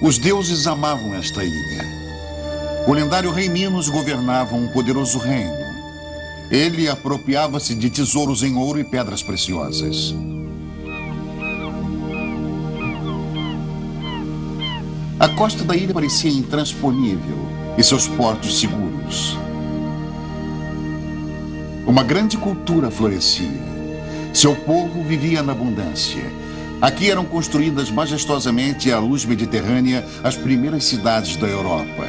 Os deuses amavam esta ilha. O lendário rei Minos governava um poderoso reino. Ele apropriava-se de tesouros em ouro e pedras preciosas. A costa da ilha parecia intransponível e seus portos seguros. Uma grande cultura florescia. Seu povo vivia na abundância. Aqui eram construídas majestosamente à luz mediterrânea as primeiras cidades da Europa.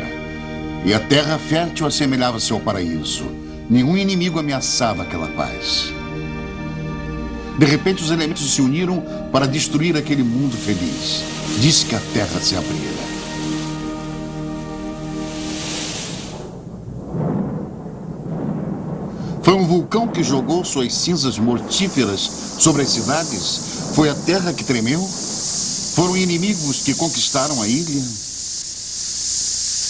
E a terra fértil assemelhava-se ao paraíso. Nenhum inimigo ameaçava aquela paz. De repente, os elementos se uniram para destruir aquele mundo feliz. Disse que a terra se abrira. Foi um vulcão que jogou suas cinzas mortíferas sobre as cidades? Foi a terra que tremeu? Foram inimigos que conquistaram a ilha?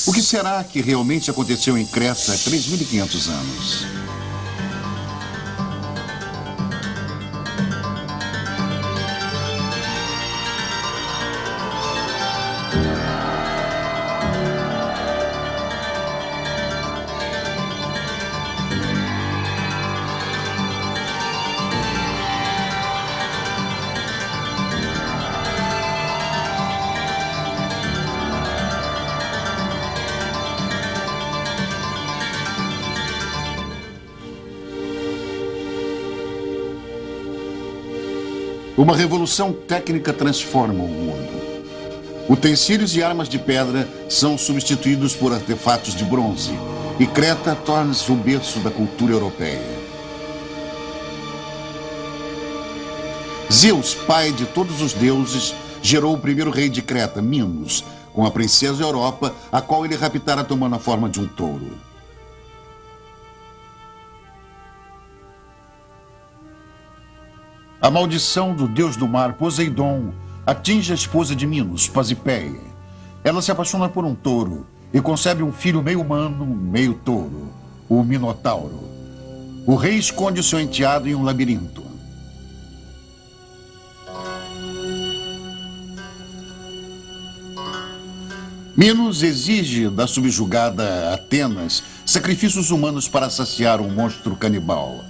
O que será que realmente aconteceu em Creta há 3.500 anos? Uma revolução técnica transforma o mundo. Utensílios e armas de pedra são substituídos por artefatos de bronze, e Creta torna-se o berço da cultura europeia. Zeus, pai de todos os deuses, gerou o primeiro rei de Creta, Minos, com a princesa Europa, a qual ele raptara tomando a forma de um touro. A maldição do deus do mar, Poseidon, atinge a esposa de Minos, Pasipéia. Ela se apaixona por um touro e concebe um filho meio humano, meio touro, o Minotauro. O rei esconde seu enteado em um labirinto. Minos exige da subjugada Atenas sacrifícios humanos para saciar um monstro canibal.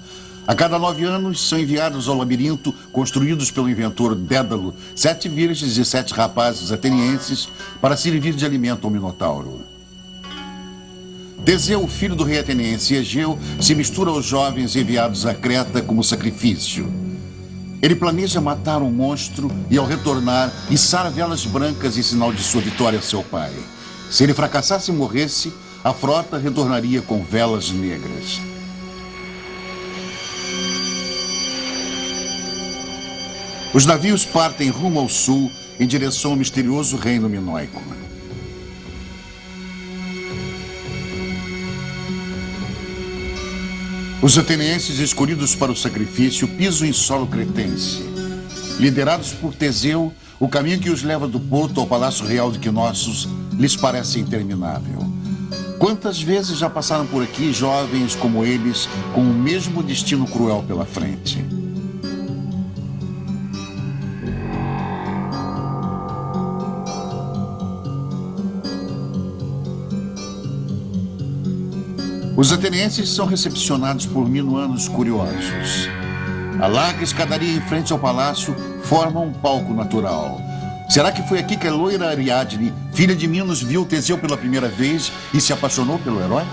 A cada 9 anos são enviados ao labirinto, construídos pelo inventor Dédalo, 7 virgens e 7 rapazes atenienses para servir de alimento ao Minotauro. Teseu, filho do rei ateniense Egeu, se mistura aos jovens enviados a Creta como sacrifício. Ele planeja matar um monstro e, ao retornar, içar velas brancas em sinal de sua vitória a seu pai. Se ele fracassasse e morresse, a frota retornaria com velas negras. Os navios partem rumo ao sul, em direção ao misterioso reino minoico. Os atenienses escolhidos para o sacrifício pisam em solo cretense. Liderados por Teseu, o caminho que os leva do porto ao palácio real de Knossos lhes parece interminável. Quantas vezes já passaram por aqui jovens como eles, com o mesmo destino cruel pela frente? Os atenienses são recepcionados por minuanos curiosos. A larga escadaria em frente ao palácio forma um palco natural. Será que foi aqui que a loira Ariadne, filha de Minos, viu Teseu pela primeira vez e se apaixonou pelo herói?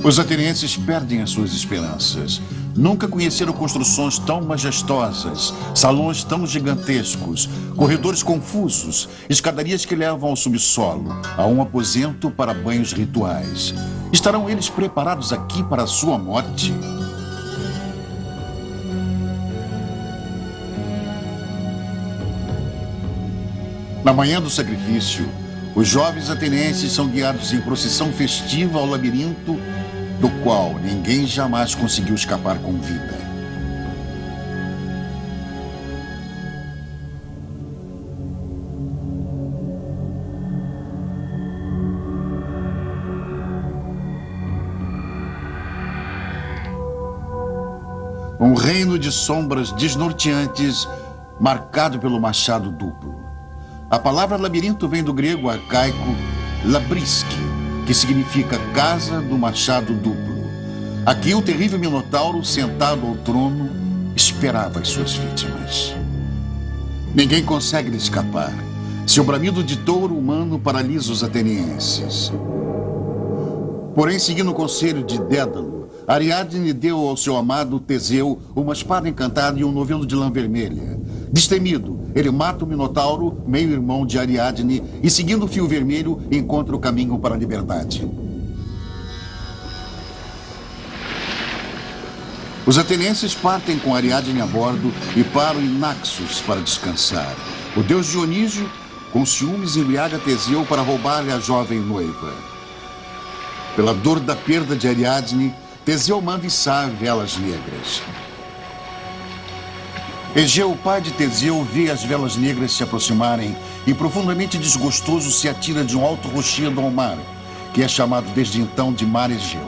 Os atenienses perdem as suas esperanças. Nunca conheceram construções tão majestosas, salões tão gigantescos, corredores confusos, escadarias que levam ao subsolo, a um aposento para banhos rituais. Estarão eles preparados aqui para a sua morte? Na manhã do sacrifício, os jovens atenienses são guiados em procissão festiva ao labirinto, do qual ninguém jamais conseguiu escapar com vida. Um reino de sombras desnorteantes, marcado pelo machado duplo. A palavra labirinto vem do grego arcaico labriske, que significa casa do machado duplo. Aqui o terrível Minotauro, sentado ao trono, esperava as suas vítimas. Ninguém consegue lhe escapar. Seu bramido de touro humano paralisa os atenienses. Porém, seguindo o conselho de Dédalo, Ariadne deu ao seu amado Teseu uma espada encantada e um novelo de lã vermelha. Destemido, ele mata o Minotauro, meio-irmão de Ariadne, e seguindo o fio vermelho, encontra o caminho para a liberdade. Os atenienses partem com Ariadne a bordo e param em Naxos para descansar. O deus Dionísio, com ciúmes, embriaga Teseu para roubar-lhe a jovem noiva. Pela dor da perda de Ariadne, Teseu manda içar velas negras. Egeu, o pai de Teseu, vê as velas negras se aproximarem e, profundamente desgostoso, se atira de um alto rochedo ao mar, que é chamado desde então de Mar Egeu.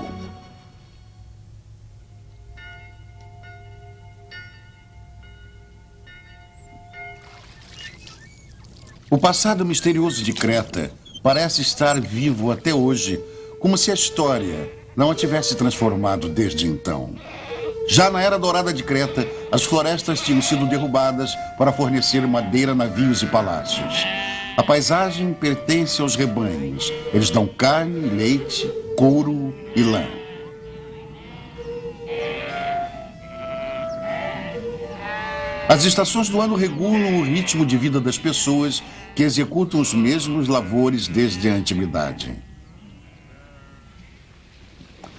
O passado misterioso de Creta parece estar vivo até hoje, como se a história não a tivesse transformado desde então. Já na Era Dourada de Creta, as florestas tinham sido derrubadas para fornecer madeira, navios e palácios. A paisagem pertence aos rebanhos. Eles dão carne, leite, couro e lã. As estações do ano regulam o ritmo de vida das pessoas que executam os mesmos labores desde a antiguidade.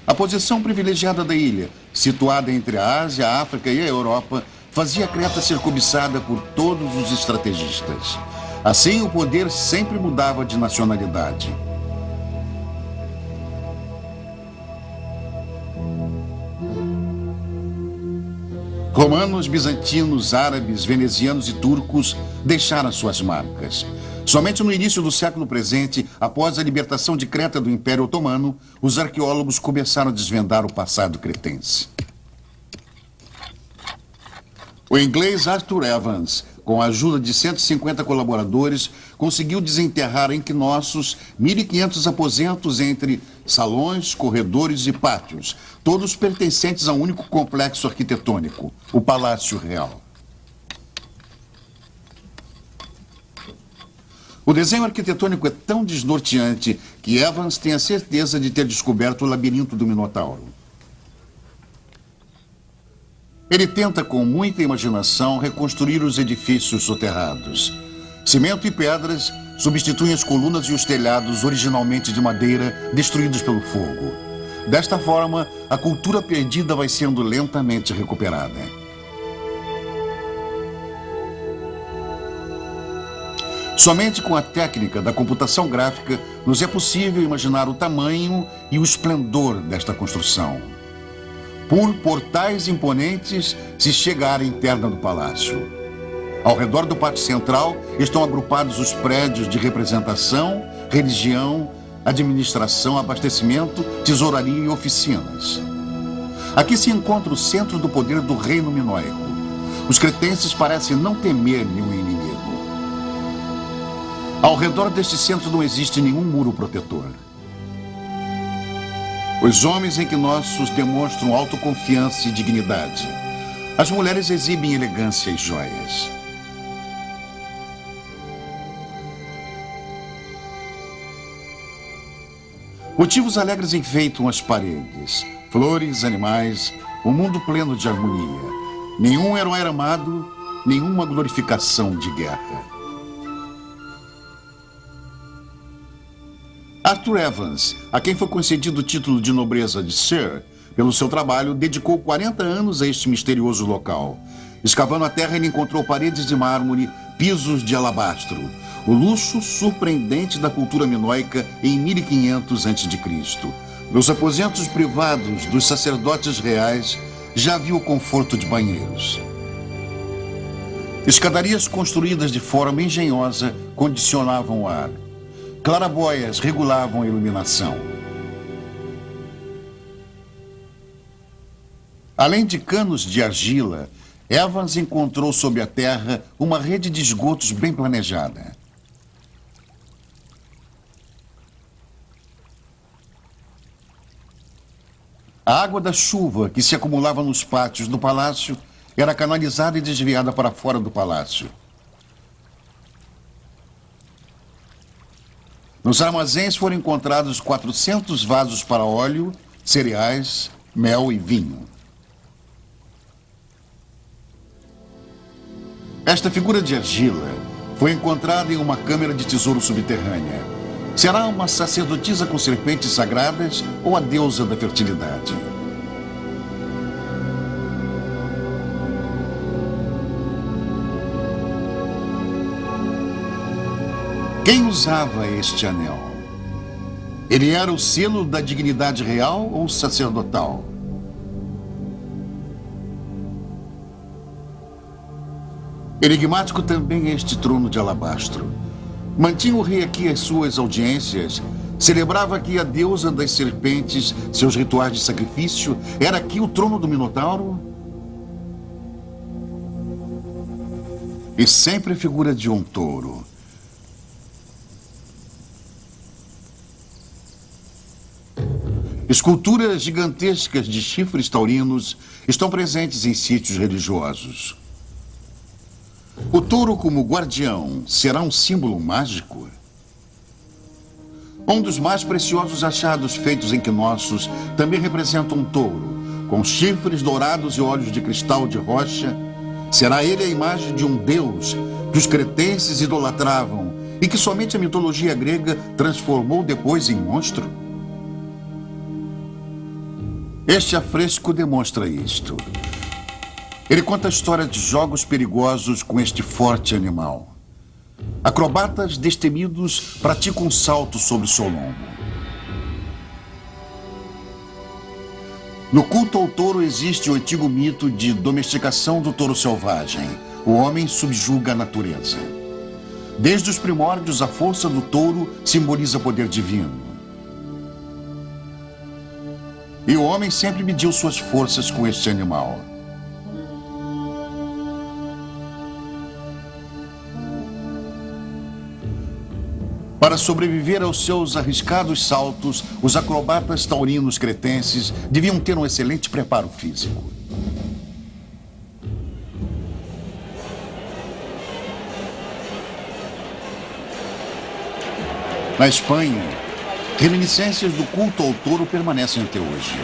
A posição privilegiada da ilha, situada entre a Ásia, a África e a Europa, fazia Creta ser cobiçada por todos os estrategistas. Assim, o poder sempre mudava de nacionalidade. Romanos, bizantinos, árabes, venezianos e turcos deixaram suas marcas. Somente no início do século presente, após a libertação de Creta do Império Otomano, os arqueólogos começaram a desvendar o passado cretense. O inglês Arthur Evans, com a ajuda de 150 colaboradores, conseguiu desenterrar em Knossos 1.500 aposentos entre salões, corredores e pátios, todos pertencentes a um único complexo arquitetônico, o Palácio Real. O desenho arquitetônico é tão desnorteante que Evans tem a certeza de ter descoberto o labirinto do Minotauro. Ele tenta, com muita imaginação, reconstruir os edifícios soterrados. Cimento e pedras substituem as colunas e os telhados originalmente de madeira destruídos pelo fogo. Desta forma, a cultura perdida vai sendo lentamente recuperada. Somente com a técnica da computação gráfica nos é possível imaginar o tamanho e o esplendor desta construção. Por portais imponentes se chega à área interna do palácio. Ao redor do pátio central estão agrupados os prédios de representação, religião, administração, abastecimento, tesouraria e oficinas. Aqui se encontra o centro do poder do reino minoico. Os cretenses parecem não temer nenhum inimigo. Ao redor deste centro não existe nenhum muro protetor. Os homens em Knossos demonstram autoconfiança e dignidade. As mulheres exibem elegância e joias. Motivos alegres enfeitam as paredes. Flores, animais, um mundo pleno de harmonia. Nenhum herói armado, nenhuma glorificação de guerra. Arthur Evans, a quem foi concedido o título de nobreza de Sir, pelo seu trabalho, dedicou 40 anos a este misterioso local. Escavando a terra, ele encontrou paredes de mármore, pisos de alabastro, o luxo surpreendente da cultura minoica em 1500 a.C. Nos aposentos privados dos sacerdotes reais, já havia o conforto de banheiros. Escadarias construídas de forma engenhosa condicionavam o ar. Claraboias regulavam a iluminação. Além de canos de argila, Evans encontrou sob a terra uma rede de esgotos bem planejada. A água da chuva que se acumulava nos pátios do palácio era canalizada e desviada para fora do palácio. Nos armazéns foram encontrados 400 vasos para óleo, cereais, mel e vinho. Esta figura de argila foi encontrada em uma câmara de tesouro subterrânea. Será uma sacerdotisa com serpentes sagradas ou a deusa da fertilidade? Quem usava este anel? Ele era o selo da dignidade real ou sacerdotal? Enigmático também é este trono de alabastro. Mantinha o rei aqui as suas audiências, celebrava aqui a deusa das serpentes, seus rituais de sacrifício. Era aqui o trono do Minotauro? E sempre a figura de um touro. Esculturas gigantescas de chifres taurinos estão presentes em sítios religiosos. O touro como guardião será um símbolo mágico? Um dos mais preciosos achados feitos em Knossos também representa um touro, com chifres dourados e olhos de cristal de rocha. Será ele a imagem de um deus que os cretenses idolatravam e que somente a mitologia grega transformou depois em monstro? Este afresco demonstra isto. Ele conta a história de jogos perigosos com este forte animal. Acrobatas destemidos praticam um salto sobre o seu lombo. No culto ao touro existe o antigo mito de domesticação do touro selvagem. O homem subjuga a natureza. Desde os primórdios, a força do touro simboliza poder divino. E o homem sempre mediu suas forças com este animal. Para sobreviver aos seus arriscados saltos, os acrobatas taurinos cretenses deviam ter um excelente preparo físico. Na Espanha, reminiscências do culto ao touro permanecem até hoje.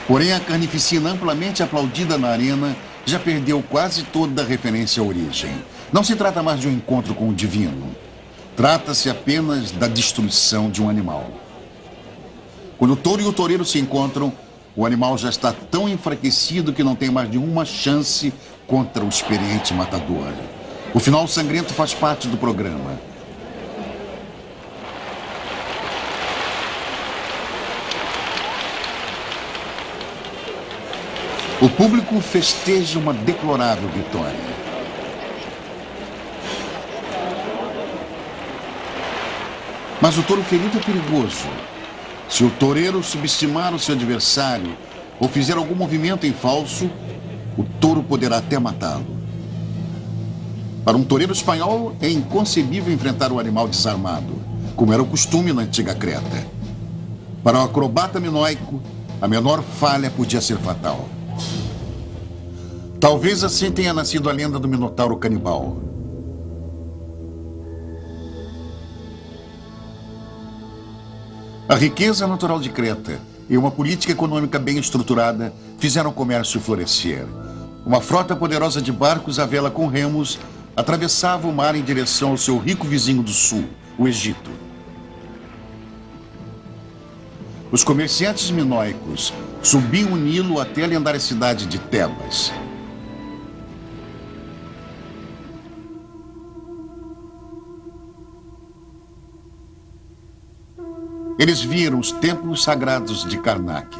Porém, a carnificina amplamente aplaudida na arena já perdeu quase toda a referência à origem. Não se trata mais de um encontro com o divino. Trata-se apenas da destruição de um animal. Quando o touro e o toureiro se encontram, o animal já está tão enfraquecido que não tem mais nenhuma chance contra o experiente matador. O final sangrento faz parte do programa. O público festeja uma deplorável vitória. Mas o touro ferido é perigoso. Se o toureiro subestimar o seu adversário ou fizer algum movimento em falso, o touro poderá até matá-lo. Para um toureiro espanhol, é inconcebível enfrentar o animal desarmado, como era o costume na antiga Creta. Para o acrobata minoico, a menor falha podia ser fatal. Talvez assim tenha nascido a lenda do Minotauro canibal. A riqueza natural de Creta e uma política econômica bem estruturada fizeram o comércio florescer. Uma frota poderosa de barcos à vela com remos atravessava o mar em direção ao seu rico vizinho do sul, o Egito. Os comerciantes minoicos subiam o Nilo até a lendária cidade de Tebas. Eles viram os templos sagrados de Karnak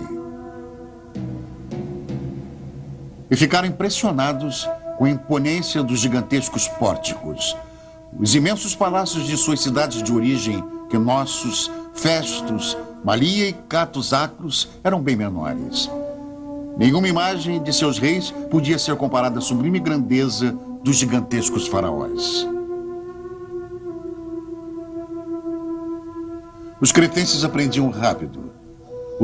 e ficaram impressionados com a imponência dos gigantescos pórticos. Os imensos palácios de suas cidades de origem, Knossos, Festos, Malia e Catos Acros, eram bem menores. Nenhuma imagem de seus reis podia ser comparada à sublime grandeza dos gigantescos faraós. Os cretenses aprendiam rápido.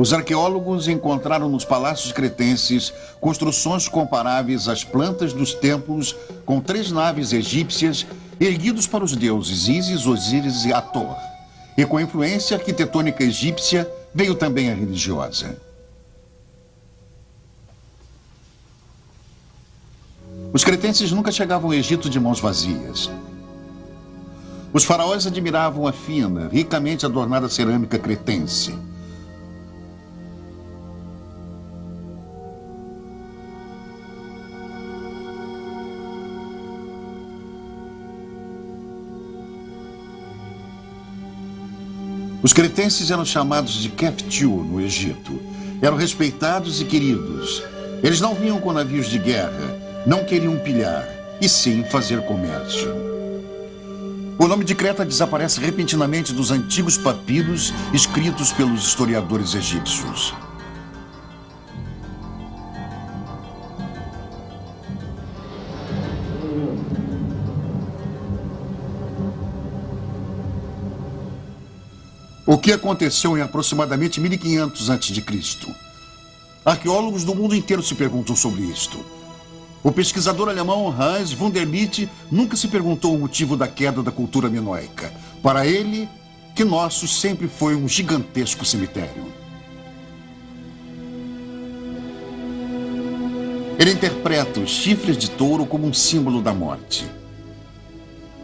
Os arqueólogos encontraram nos palácios cretenses construções comparáveis às plantas dos templos com 3 naves egípcias erguidos para os deuses Ísis, Osíris e Hathor. E com a influência arquitetônica egípcia veio também a religiosa. Os cretenses nunca chegavam ao Egito de mãos vazias. Os faraós admiravam a fina, ricamente adornada cerâmica cretense. Os cretenses eram chamados de Keftiu no Egito. Eram respeitados e queridos. Eles não vinham com navios de guerra, não queriam pilhar, e sim fazer comércio. O nome de Creta desaparece repentinamente dos antigos papiros escritos pelos historiadores egípcios. O que aconteceu em aproximadamente 1500 a.C.? Arqueólogos do mundo inteiro se perguntam sobre isto. O pesquisador alemão Hans Wunderlich nunca se perguntou o motivo da queda da cultura minoica. Para ele, Knossos sempre foi um gigantesco cemitério. Ele interpreta os chifres de touro como um símbolo da morte.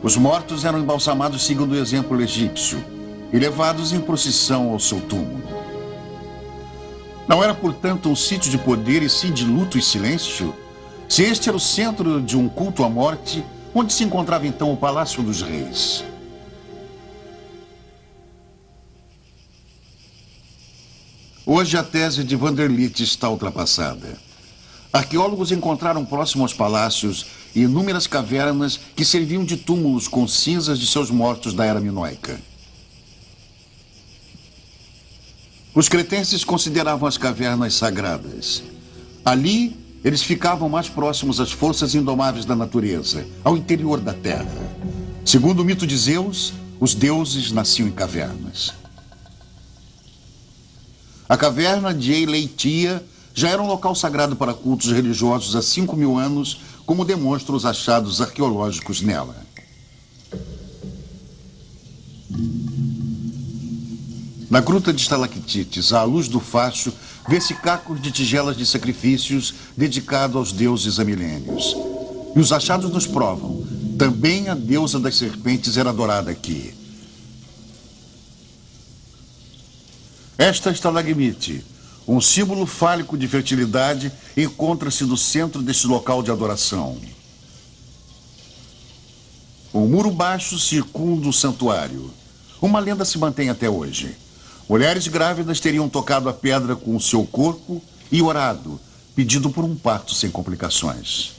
Os mortos eram embalsamados segundo o exemplo egípcio e levados em procissão ao seu túmulo. Não era, portanto, um sítio de poder e sim de luto e silêncio? Se este era o centro de um culto à morte, onde se encontrava então o Palácio dos Reis? Hoje a tese de Wunderlich está ultrapassada. Arqueólogos encontraram próximo aos palácios inúmeras cavernas que serviam de túmulos com cinzas de seus mortos da era minoica. Os cretenses consideravam as cavernas sagradas. Ali, eles ficavam mais próximos às forças indomáveis da natureza, ao interior da terra. Segundo o mito de Zeus, os deuses nasciam em cavernas. A caverna de Eileitia já era um local sagrado para cultos religiosos há 5.000 anos, como demonstram os achados arqueológicos nela. Na gruta de estalactites, à luz do facho, vê-se cacos de tigelas de sacrifícios dedicados aos deuses há milênios. E os achados nos provam, também a deusa das serpentes era adorada aqui. Esta estalagmite, um símbolo fálico de fertilidade, encontra-se no centro deste local de adoração. Um muro baixo circunda o santuário. Uma lenda se mantém até hoje. Mulheres grávidas teriam tocado a pedra com o seu corpo e orado, pedindo por um parto sem complicações.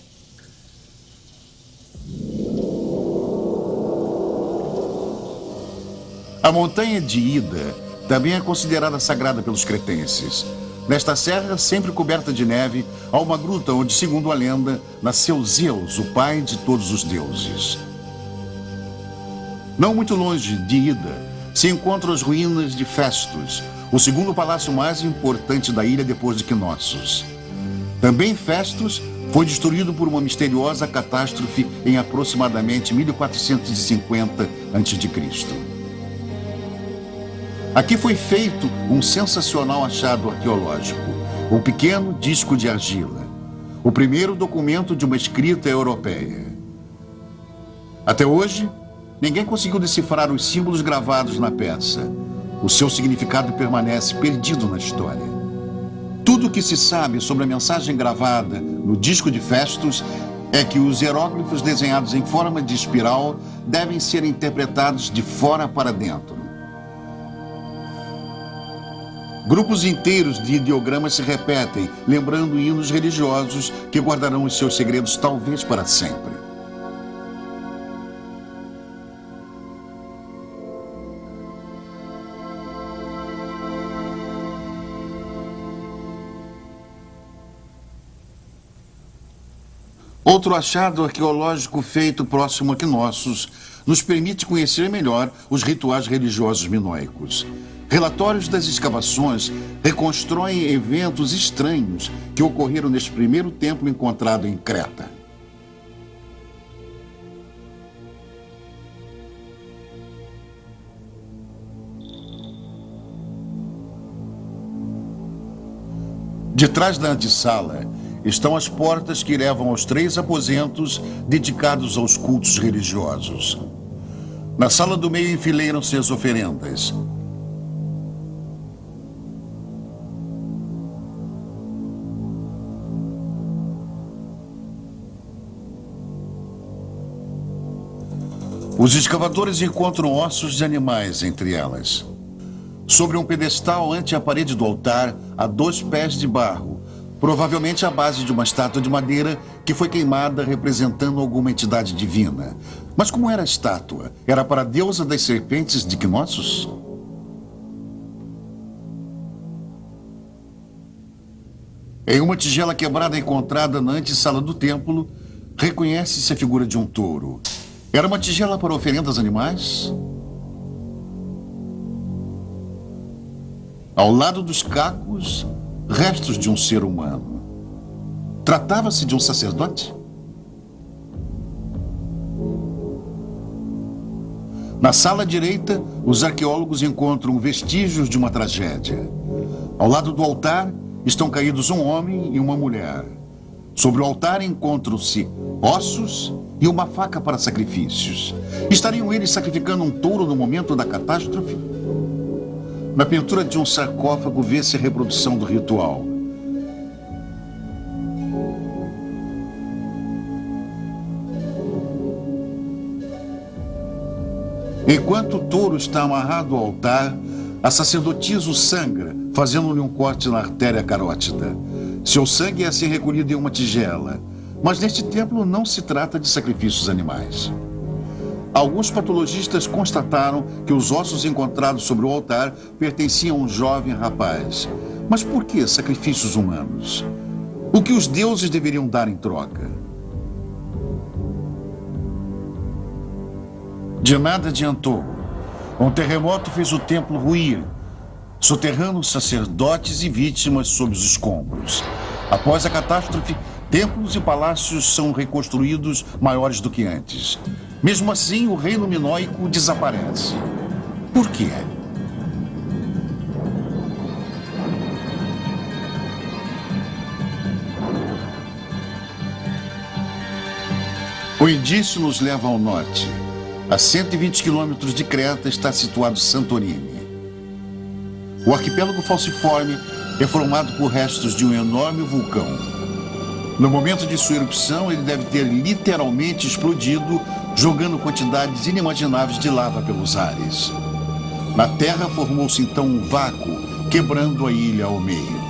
A montanha de Ida também é considerada sagrada pelos cretenses. Nesta serra, sempre coberta de neve, há uma gruta onde, segundo a lenda, nasceu Zeus, o pai de todos os deuses. Não muito longe de Ida, se encontram as ruínas de Festus, o segundo palácio mais importante da ilha depois de Knossos. Também Festus foi destruído por uma misteriosa catástrofe em aproximadamente 1450 a.C. Aqui foi feito um sensacional achado arqueológico, um pequeno disco de argila, o primeiro documento de uma escrita europeia. Até hoje, ninguém conseguiu decifrar os símbolos gravados na peça. O seu significado permanece perdido na história. Tudo o que se sabe sobre a mensagem gravada no disco de Festus é que os hieróglifos desenhados em forma de espiral devem ser interpretados de fora para dentro. Grupos inteiros de ideogramas se repetem, lembrando hinos religiosos que guardarão os seus segredos talvez para sempre. Outro achado arqueológico feito próximo a Knossos nos permite conhecer melhor os rituais religiosos minoicos. Relatórios das escavações reconstroem eventos estranhos que ocorreram neste primeiro templo encontrado em Creta. De trás da antessala estão as portas que levam aos 3 aposentos dedicados aos cultos religiosos. Na sala do meio enfileiram-se as oferendas. Os escavadores encontram ossos de animais entre elas. Sobre um pedestal ante a parede do altar, há 2 pés de barro, provavelmente a base de uma estátua de madeira que foi queimada representando alguma entidade divina. Mas como era a estátua? Era para a deusa das serpentes de Knossos? Em uma tigela quebrada encontrada na antessala do templo, reconhece-se a figura de um touro. Era uma tigela para oferendas animais? Ao lado dos cacos, restos de um ser humano. Tratava-se de um sacerdote? Na sala direita, os arqueólogos encontram vestígios de uma tragédia. Ao lado do altar, estão caídos um homem e uma mulher. Sobre o altar encontram-se ossos e uma faca para sacrifícios. Estariam eles sacrificando um touro no momento da catástrofe? Na pintura de um sarcófago vê-se a reprodução do ritual. Enquanto o touro está amarrado ao altar, a sacerdotisa o sangra, fazendo-lhe um corte na artéria carótida. Seu sangue é assim recolhido em uma tigela. Mas neste templo não se trata de sacrifícios animais. Alguns patologistas constataram que os ossos encontrados sobre o altar pertenciam a um jovem rapaz. Mas por que sacrifícios humanos? O que os deuses deveriam dar em troca? De nada adiantou. Um terremoto fez o templo ruir, soterrando sacerdotes e vítimas sob os escombros. Após a catástrofe, templos e palácios são reconstruídos maiores do que antes. Mesmo assim, o reino minoico desaparece. Por quê? O indício nos leva ao norte. A 120 quilômetros de Creta está situado Santorini. O arquipélago falciforme é formado por restos de um enorme vulcão. No momento de sua erupção, ele deve ter literalmente explodido, jogando quantidades inimagináveis de lava pelos ares. Na Terra formou-se então um vácuo, quebrando a ilha ao meio.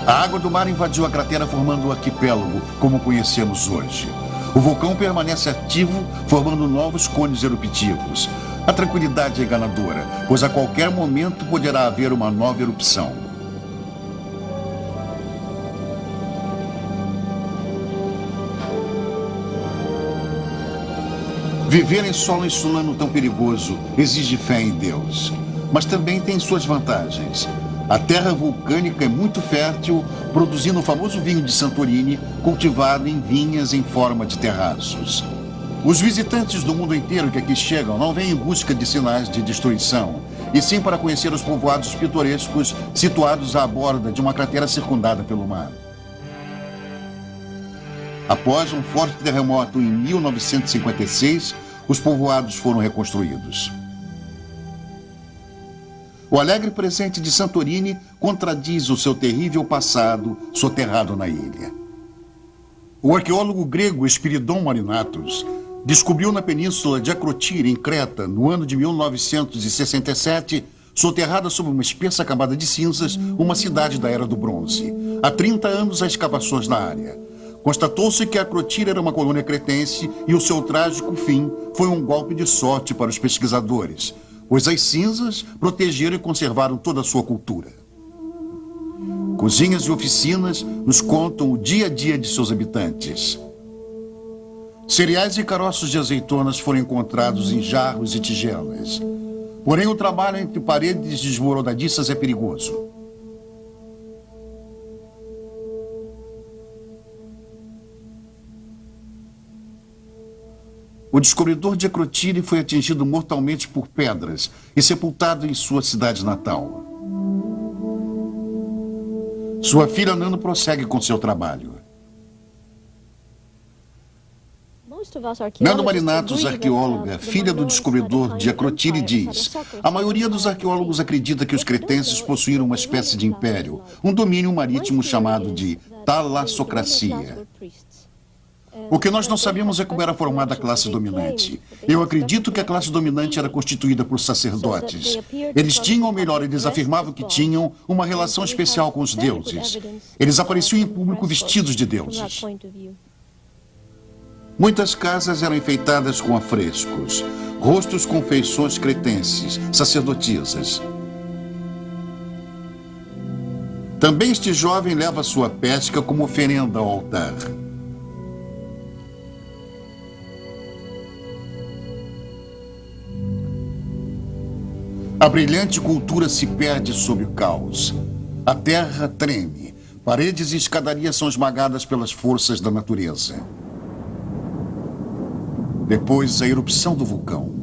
A água do mar invadiu a cratera, formando o arquipélago, como conhecemos hoje. O vulcão permanece ativo, formando novos cones eruptivos. A tranquilidade é enganadora, pois a qualquer momento poderá haver uma nova erupção. Viver em solo insulano tão perigoso exige fé em Deus, mas também tem suas vantagens. A terra vulcânica é muito fértil, produzindo o famoso vinho de Santorini, cultivado em vinhas em forma de terraços. Os visitantes do mundo inteiro que aqui chegam não vêm em busca de sinais de destruição, e sim para conhecer os povoados pitorescos situados à borda de uma cratera circundada pelo mar. Após um forte terremoto em 1956, os povoados foram reconstruídos. O alegre presente de Santorini contradiz o seu terrível passado soterrado na ilha. O arqueólogo grego Espiridon Marinatos descobriu na península de Acrotira, em Creta, no ano de 1967, soterrada sob uma espessa camada de cinzas, uma cidade da Era do Bronze. Há 30 anos há escavações na área. Constatou-se que Acrotira era uma colônia cretense e o seu trágico fim foi um golpe de sorte para os pesquisadores, pois as cinzas protegeram e conservaram toda a sua cultura. Cozinhas e oficinas nos contam o dia a dia de seus habitantes. Cereais e caroços de azeitonas foram encontrados em jarros e tigelas. Porém, o trabalho entre paredes desmoronadiças é perigoso. O descobridor de Akrotiri foi atingido mortalmente por pedras e sepultado em sua cidade natal. Sua filha Nano prossegue com seu trabalho. Nano Marinatos, arqueóloga, filha do descobridor de Akrotiri, diz: a maioria dos arqueólogos acredita que os cretenses possuíram uma espécie de império, um domínio marítimo chamado de talassocracia. O que nós não sabemos é como era formada a classe dominante. Eu acredito que a classe dominante era constituída por sacerdotes. Eles tinham, ou melhor, eles afirmavam que tinham uma relação especial com os deuses. Eles apareciam em público vestidos de deuses. Muitas casas eram enfeitadas com afrescos, rostos com feições cretenses, sacerdotisas. Também este jovem leva sua pesca como oferenda ao altar. A brilhante cultura se perde sob o caos. A terra treme. Paredes e escadarias são esmagadas pelas forças da natureza. Depois, a erupção do vulcão.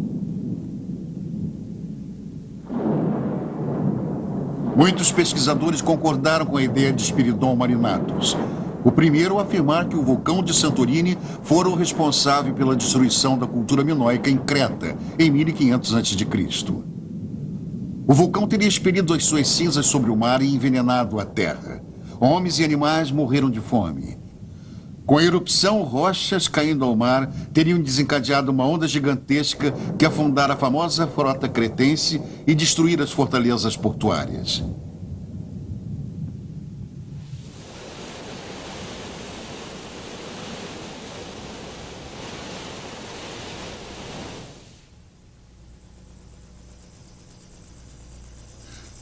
Muitos pesquisadores concordaram com a ideia de Spiridon Marinatus. O primeiro a afirmar que o vulcão de Santorini fora o responsável pela destruição da cultura minoica em Creta, em 1500 a.C. O vulcão teria expelido as suas cinzas sobre o mar e envenenado a terra. Homens e animais morreram de fome. Com a erupção, rochas caindo ao mar teriam desencadeado uma onda gigantesca que afundara a famosa frota cretense e destruir as fortalezas portuárias.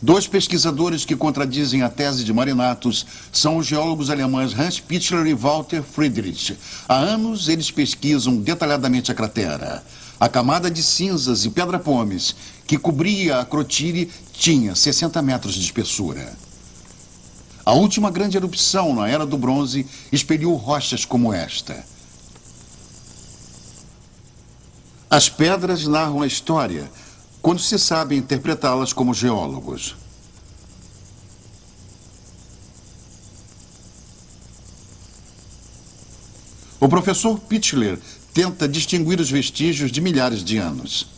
Dois pesquisadores que contradizem a tese de Marinatus são os geólogos alemães Hans Pichler e Walter Friedrich. Há anos, eles pesquisam detalhadamente a cratera. A camada de cinzas e pedra-pomes que cobria a Akrotiri tinha 60 metros de espessura. A última grande erupção na Era do Bronze expeliu rochas como esta. As pedras narram a história quando se sabe interpretá-las como geólogos. O professor Pichler tenta distinguir os vestígios de milhares de anos.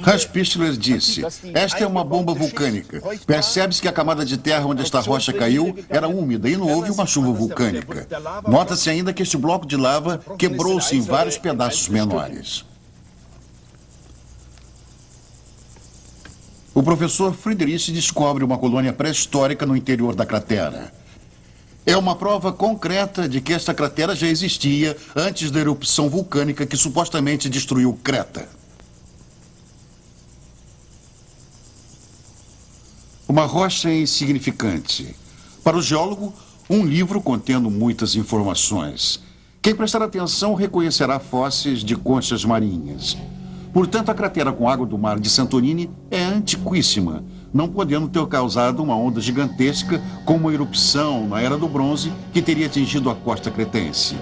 Hans Pichler disse: esta é uma bomba vulcânica. Percebe-se que a camada de terra onde esta rocha caiu era úmida e não houve uma chuva vulcânica. Nota-se ainda que este bloco de lava quebrou-se em vários pedaços menores. O professor Friedrich descobre uma colônia pré-histórica no interior da cratera. É uma prova concreta de que esta cratera já existia antes da erupção vulcânica que supostamente destruiu Creta. Uma rocha insignificante. Para o geólogo, um livro contendo muitas informações. Quem prestar atenção reconhecerá fósseis de conchas marinhas. Portanto, a cratera com água do mar de Santorini é antiquíssima, não podendo ter causado uma onda gigantesca como uma erupção na Era do Bronze que teria atingido a costa cretense.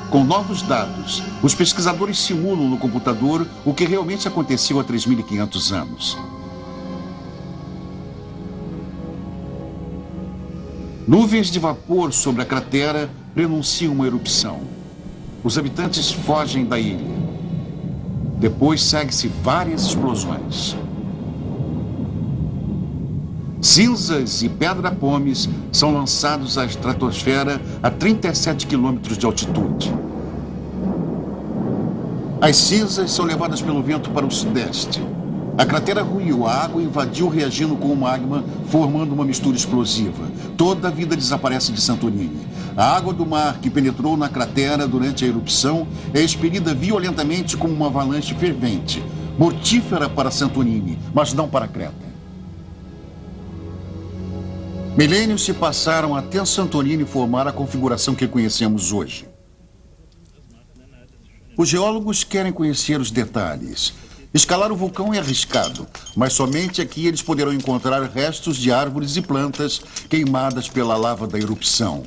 Com novos dados, os pesquisadores simulam no computador o que realmente aconteceu há 3.500 anos. Nuvens de vapor sobre a cratera prenunciam uma erupção. Os habitantes fogem da ilha. Depois segue-se várias explosões. Cinzas e pedra-pomes são lançados à estratosfera a 37 quilômetros de altitude. As cinzas são levadas pelo vento para o sudeste. A cratera ruiu, a água invadiu reagindo com o magma, formando uma mistura explosiva. Toda a vida desaparece de Santorini. A água do mar que penetrou na cratera durante a erupção é expelida violentamente como uma avalanche fervente, mortífera para Santorini, mas não para Creta. Milênios se passaram até Santorini formar a configuração que conhecemos hoje. Os geólogos querem conhecer os detalhes. Escalar o vulcão é arriscado, mas somente aqui eles poderão encontrar restos de árvores e plantas queimadas pela lava da erupção.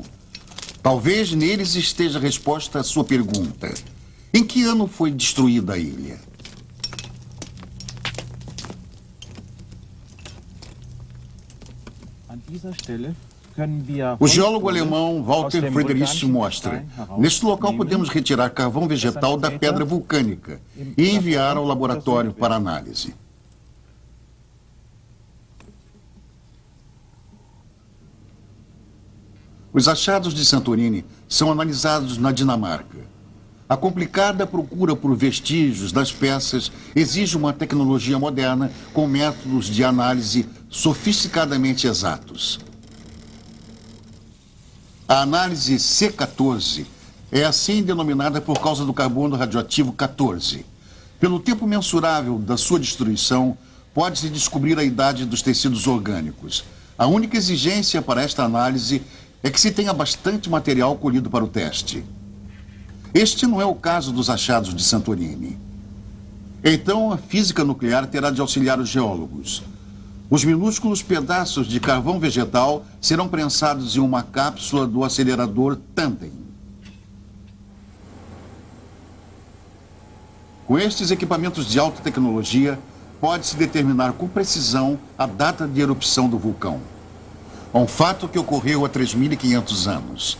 Talvez neles esteja a resposta à sua pergunta. Em que ano foi destruída a ilha? O geólogo alemão Walter Friedrich mostra: neste local podemos retirar carvão vegetal da pedra vulcânica e enviar ao laboratório para análise. Os achados de Santorini são analisados na Dinamarca. A complicada procura por vestígios das peças exige uma tecnologia moderna com métodos de análise sofisticadamente exatos. A análise C14 é assim denominada por causa do carbono radioativo 14. Pelo tempo mensurável da sua destruição, pode-se descobrir a idade dos tecidos orgânicos. A única exigência para esta análise é que se tenha bastante material colhido para o teste. Este não é o caso dos achados de Santorini. Então, a física nuclear terá de auxiliar os geólogos. Os minúsculos pedaços de carvão vegetal serão prensados em uma cápsula do acelerador Tandem. Com estes equipamentos de alta tecnologia, pode-se determinar com precisão a data de erupção do vulcão. Um fato que ocorreu há 3.500 anos.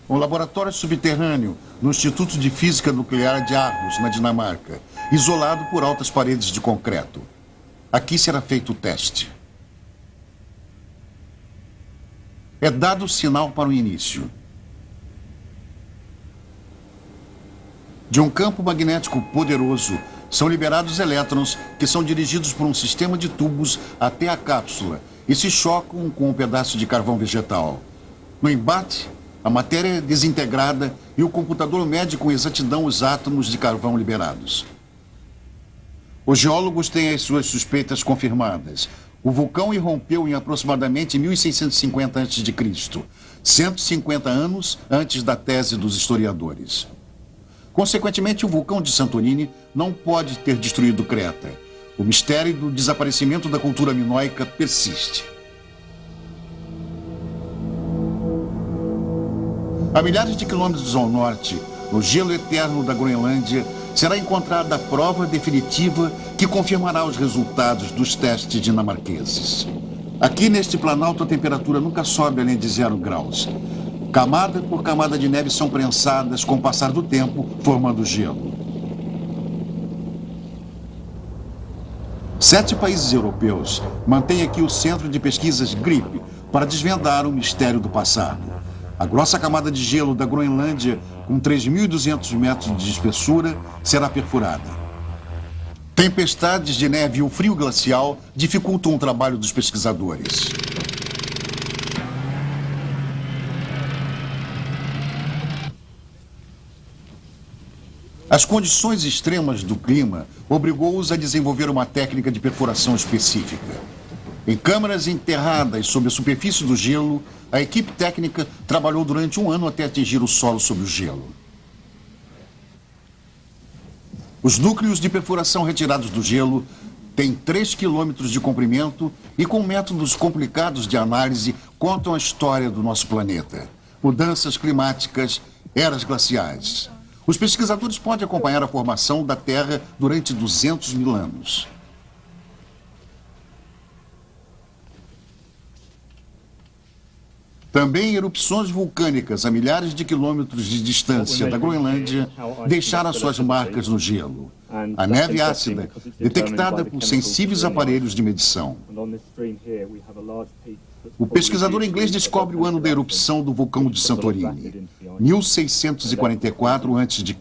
Um laboratório subterrâneo no Instituto de Física Nuclear de Aarhus, na Dinamarca, isolado por altas paredes de concreto. Aqui será feito o teste. É dado o sinal para o início. De um campo magnético poderoso, são liberados elétrons que são dirigidos por um sistema de tubos até a cápsula e se chocam com um pedaço de carvão vegetal. No embate, a matéria é desintegrada e o computador mede com exatidão os átomos de carvão liberados. Os geólogos têm as suas suspeitas confirmadas. O vulcão irrompeu em aproximadamente 1650 a.C., 150 anos antes da tese dos historiadores. Consequentemente, o vulcão de Santorini não pode ter destruído Creta. O mistério do desaparecimento da cultura minoica persiste. A milhares de quilômetros ao norte, no gelo eterno da Groenlândia, será encontrada a prova definitiva que confirmará os resultados dos testes dinamarqueses. Aqui neste planalto a temperatura nunca sobe além de 0 graus. Camada por camada de neve são prensadas com o passar do tempo, formando gelo. 7 países europeus mantêm aqui o Centro de Pesquisas GRIP para desvendar o mistério do passado. A grossa camada de gelo da Groenlândia, com 3.200 metros de espessura, será perfurada. Tempestades de neve e o frio glacial dificultam o trabalho dos pesquisadores. As condições extremas do clima obrigou-os a desenvolver uma técnica de perfuração específica. Em câmaras enterradas sob a superfície do gelo, a equipe técnica trabalhou durante 1 ano até atingir o solo sob o gelo. Os núcleos de perfuração retirados do gelo têm 3 quilômetros de comprimento e, com métodos complicados de análise, contam a história do nosso planeta. Mudanças climáticas, eras glaciais. Os pesquisadores podem acompanhar a formação da Terra durante 200 mil anos. Também erupções vulcânicas a milhares de quilômetros de distância da Groenlândia deixaram suas marcas no gelo. A neve ácida, detectada por sensíveis aparelhos de medição. O pesquisador inglês descobre o ano da erupção do vulcão de Santorini, 1644 a.C.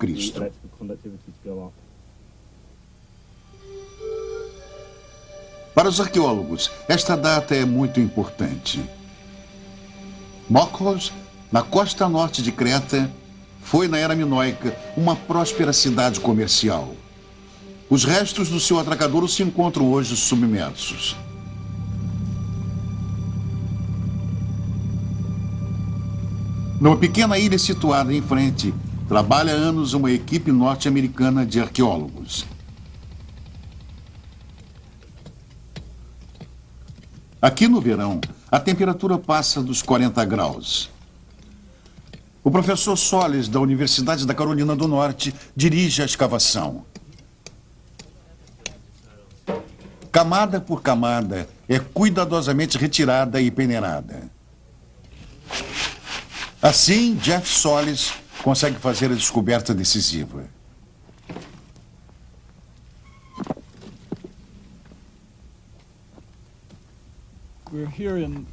Para os arqueólogos, esta data é muito importante. Mokros, na costa norte de Creta, foi, na era minoica, uma próspera cidade comercial. Os restos do seu atracadouro se encontram hoje submersos. Numa pequena ilha situada em frente, trabalha há anos uma equipe norte-americana de arqueólogos. Aqui no verão, a temperatura passa dos 40 graus. O professor Solis, da Universidade da Carolina do Norte, dirige a escavação. Camada por camada, é cuidadosamente retirada e peneirada. Assim, Jeff Solis consegue fazer a descoberta decisiva.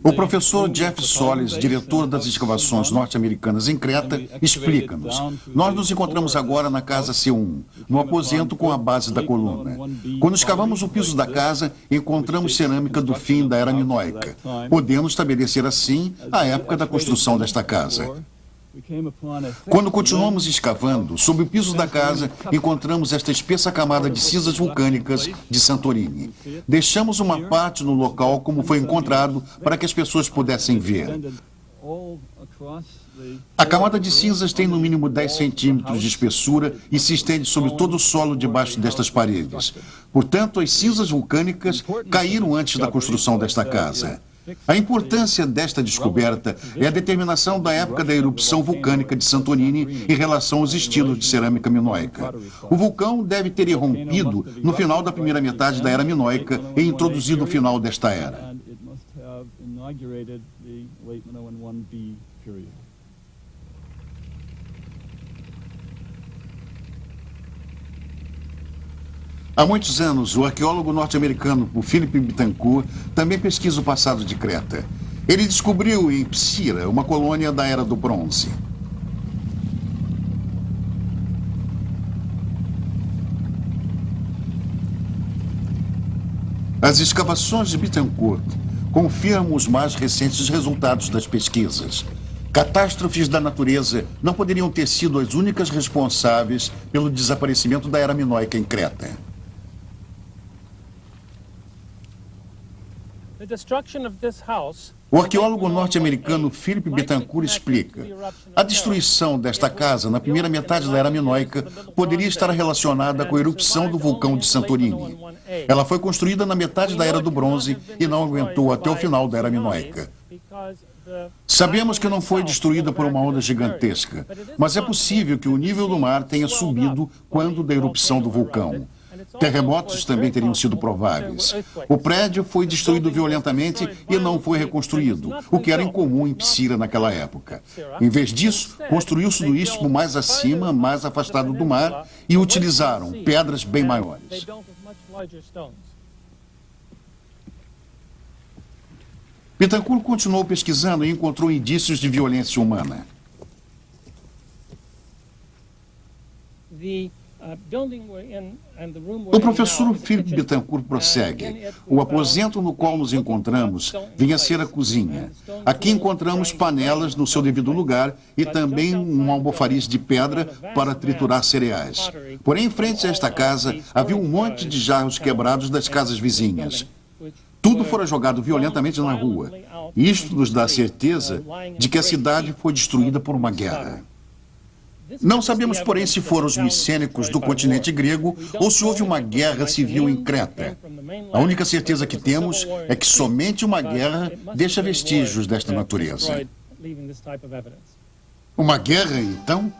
O professor Jeff Solis, diretor das escavações norte-americanas em Creta, explica-nos. Nós nos encontramos agora na casa C1, no aposento com a base da coluna. Quando escavamos o piso da casa, encontramos cerâmica do fim da Era Minoica. Podemos estabelecer assim a época da construção desta casa. Quando continuamos escavando, sob o piso da casa, encontramos esta espessa camada de cinzas vulcânicas de Santorini. Deixamos uma parte no local como foi encontrado para que as pessoas pudessem ver. A camada de cinzas tem no mínimo 10 centímetros de espessura e se estende sobre todo o solo debaixo destas paredes. Portanto, as cinzas vulcânicas caíram antes da construção desta casa. A importância desta descoberta é a determinação da época da erupção vulcânica de Santorini em relação aos estilos de cerâmica minoica. O vulcão deve ter irrompido no final da primeira metade da Era Minoica e introduzido o final desta era. Há muitos anos, o arqueólogo norte-americano Philip Betancourt também pesquisa o passado de Creta. Ele descobriu em Psira uma colônia da Era do Bronze. As escavações de Betancourt confirmam os mais recentes resultados das pesquisas. Catástrofes da natureza não poderiam ter sido as únicas responsáveis pelo desaparecimento da Era Minoica em Creta. O arqueólogo norte-americano Philip Betancourt explica: a destruição desta casa na primeira metade da Era Minoica poderia estar relacionada com a erupção do vulcão de Santorini. Ela foi construída na metade da Era do Bronze e não aguentou até o final da Era Minoica. Sabemos que não foi destruída por uma onda gigantesca, mas é possível que o nível do mar tenha subido quando da erupção do vulcão. Terremotos também teriam sido prováveis. O prédio foi destruído violentamente e não foi reconstruído, o que era incomum em Psira naquela época. Em vez disso, construiu-se no istmo mais acima, mais afastado do mar, e utilizaram pedras bem maiores. Betancourt continuou pesquisando e encontrou indícios de violência humana. O professor Philip Betancourt prossegue. O aposento no qual nos encontramos vinha a ser a cozinha. Aqui encontramos panelas no seu devido lugar e também um almofariz de pedra para triturar cereais. Porém, em frente a esta casa, havia um monte de jarros quebrados das casas vizinhas. Tudo fora jogado violentamente na rua. Isto nos dá a certeza de que a cidade foi destruída por uma guerra. Não sabemos, porém, se foram os micênicos do continente grego ou se houve uma guerra civil em Creta. A única certeza que temos é que somente uma guerra deixa vestígios desta natureza. Uma guerra, então?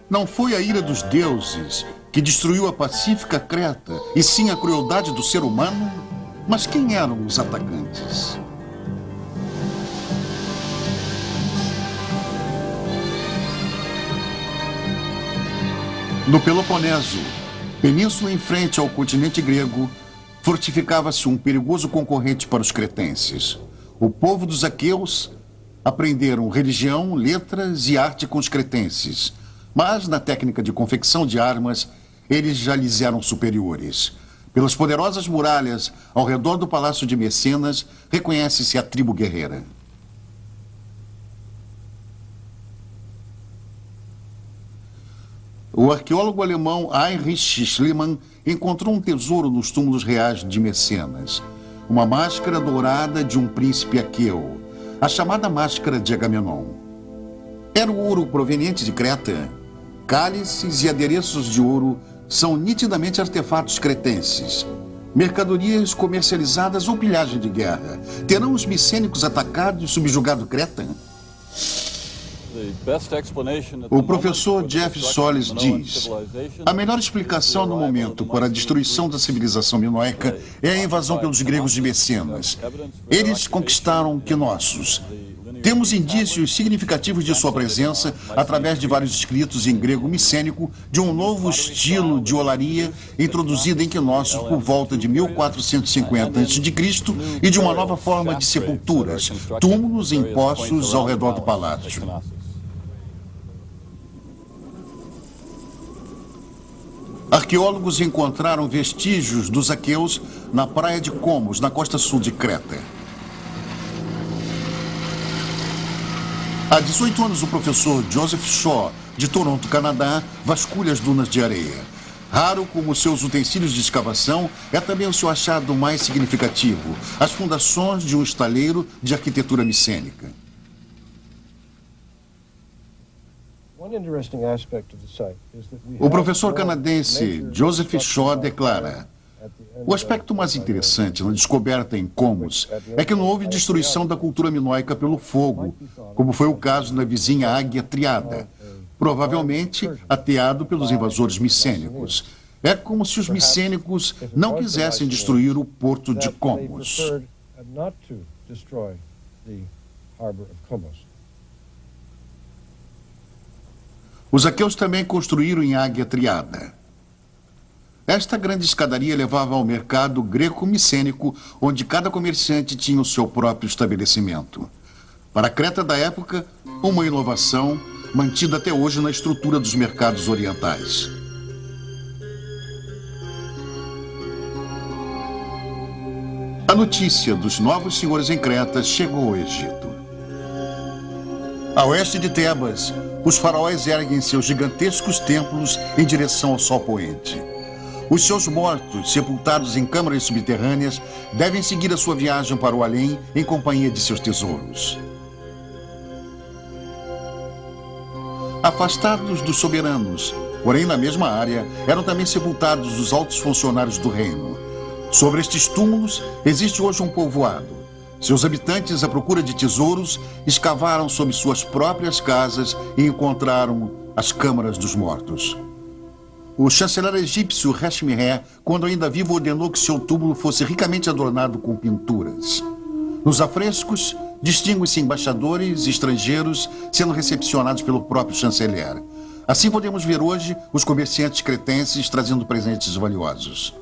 Não foi a ira dos deuses que destruiu a pacífica Creta, e sim a crueldade do ser humano? Mas quem eram os atacantes? No Peloponeso, península em frente ao continente grego, fortificava-se um perigoso concorrente para os cretenses. O povo dos aqueus aprenderam religião, letras e arte com os cretenses, mas na técnica de confecção de armas, eles já lhes eram superiores. Pelas poderosas muralhas ao redor do palácio de Mecenas, reconhece-se a tribo guerreira. O arqueólogo alemão Heinrich Schliemann encontrou um tesouro nos túmulos reais de Mecenas. Uma máscara dourada de um príncipe aqueu, a chamada máscara de Agamenon. Era o ouro proveniente de Creta? Cálices e adereços de ouro são nitidamente artefatos cretenses. Mercadorias comercializadas ou pilhagem de guerra. Terão os micênicos atacado e subjugado Creta? O professor Jeff Solis diz: a melhor explicação no momento para a destruição da civilização minoica é a invasão pelos gregos de Mecenas. Eles conquistaram Knossos. Temos indícios significativos de sua presença através de vários escritos em grego micênico de um novo estilo de olaria introduzido em Knossos por volta de 1450 a.C. e de uma nova forma de sepulturas, túmulos em poços ao redor do palácio. Arqueólogos encontraram vestígios dos aqueus na praia de Comos, na costa sul de Creta. Há 18 anos, o professor Joseph Shaw, de Toronto, Canadá, vasculha as dunas de areia. Raro como seus utensílios de escavação, é também o seu achado mais significativo: as fundações de um estaleiro de arquitetura micênica. O professor canadense Joseph Shaw declara: o aspecto mais interessante na descoberta em Comos é que não houve destruição da cultura minoica pelo fogo, como foi o caso na vizinha Águia Triada, provavelmente ateado pelos invasores micênicos. É como se os micênicos não quisessem destruir o porto de Comos. Os aqueus também construíram em Águia Triada. Esta grande escadaria levava ao mercado greco-micênico, onde cada comerciante tinha o seu próprio estabelecimento. Para a Creta da época, uma inovação mantida até hoje na estrutura dos mercados orientais. A notícia dos novos senhores em Creta chegou ao Egito. A oeste de Tebas, os faraós erguem seus gigantescos templos em direção ao sol poente. Os seus mortos, sepultados em câmaras subterrâneas, devem seguir a sua viagem para o além em companhia de seus tesouros. Afastados dos soberanos, porém na mesma área, eram também sepultados os altos funcionários do reino. Sobre estes túmulos existe hoje um povoado. Seus habitantes, à procura de tesouros, escavaram sob suas próprias casas e encontraram as câmaras dos mortos. O chanceler egípcio Hashmi-Re, quando ainda vivo, ordenou que seu túmulo fosse ricamente adornado com pinturas. Nos afrescos, distinguem-se embaixadores estrangeiros sendo recepcionados pelo próprio chanceler. Assim podemos ver hoje os comerciantes cretenses trazendo presentes valiosos.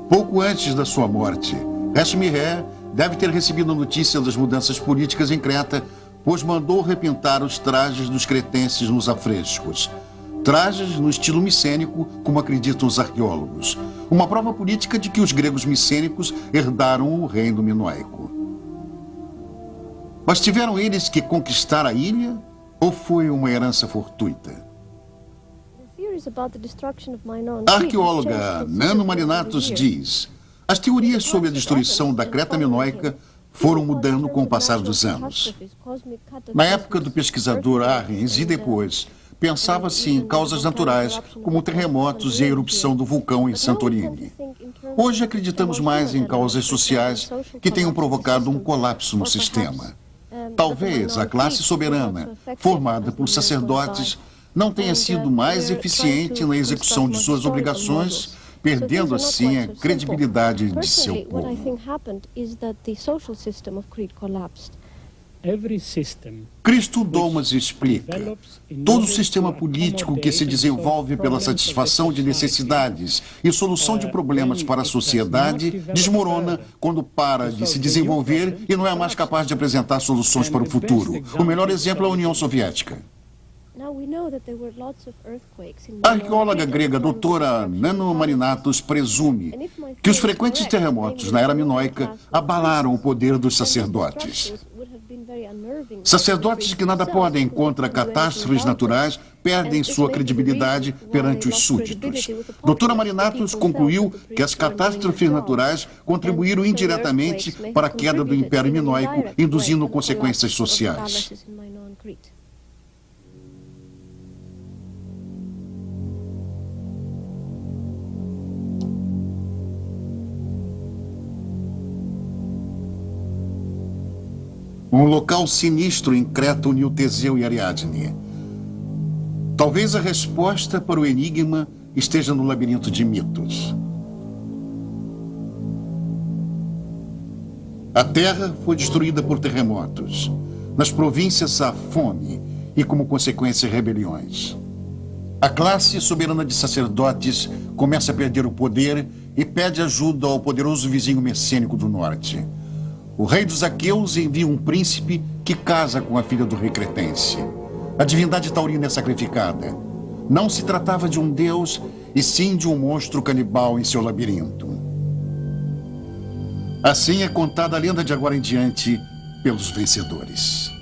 Pouco antes da sua morte, Hashmi-Re deve ter recebido notícia das mudanças políticas em Creta, pois mandou repintar os trajes dos cretenses nos afrescos. Trajes no estilo micênico, como acreditam os arqueólogos. Uma prova política de que os gregos micênicos herdaram o reino minoico. Mas tiveram eles que conquistar a ilha, ou foi uma herança fortuita? A arqueóloga Nano Marinatos diz: as teorias sobre a destruição da Creta minoica foram mudando com o passar dos anos. Na época do pesquisador Arens e depois, pensava-se em causas naturais, como terremotos e a erupção do vulcão em Santorini. Hoje acreditamos mais em causas sociais que tenham provocado um colapso no sistema. Talvez a classe soberana, formada por sacerdotes, não tenha sido mais eficiente na execução de suas obrigações, perdendo assim a credibilidade de seu povo. Cristo Domas explica: todo sistema político que se desenvolve pela satisfação de necessidades e solução de problemas para a sociedade desmorona quando para de se desenvolver e não é mais capaz de apresentar soluções para o futuro. O melhor exemplo é a União Soviética. A arqueóloga grega doutora Nano Marinatos presume que os frequentes terremotos na era minoica abalaram o poder dos sacerdotes. Sacerdotes que nada podem contra catástrofes naturais perdem sua credibilidade perante os súditos. Doutora Marinatos concluiu que as catástrofes naturais contribuíram indiretamente para a queda do Império Minoico, induzindo consequências sociais. Um local sinistro em Creta uniu Teseu e Ariadne. Talvez a resposta para o enigma esteja no labirinto de mitos. A Terra foi destruída por terremotos. Nas províncias há fome e, como consequência, rebeliões. A classe soberana de sacerdotes começa a perder o poder e pede ajuda ao poderoso vizinho messênico do norte. O rei dos aqueus envia um príncipe que casa com a filha do rei cretense. A divindade taurina é sacrificada. Não se tratava de um deus, e sim de um monstro canibal em seu labirinto. Assim é contada a lenda de agora em diante pelos vencedores.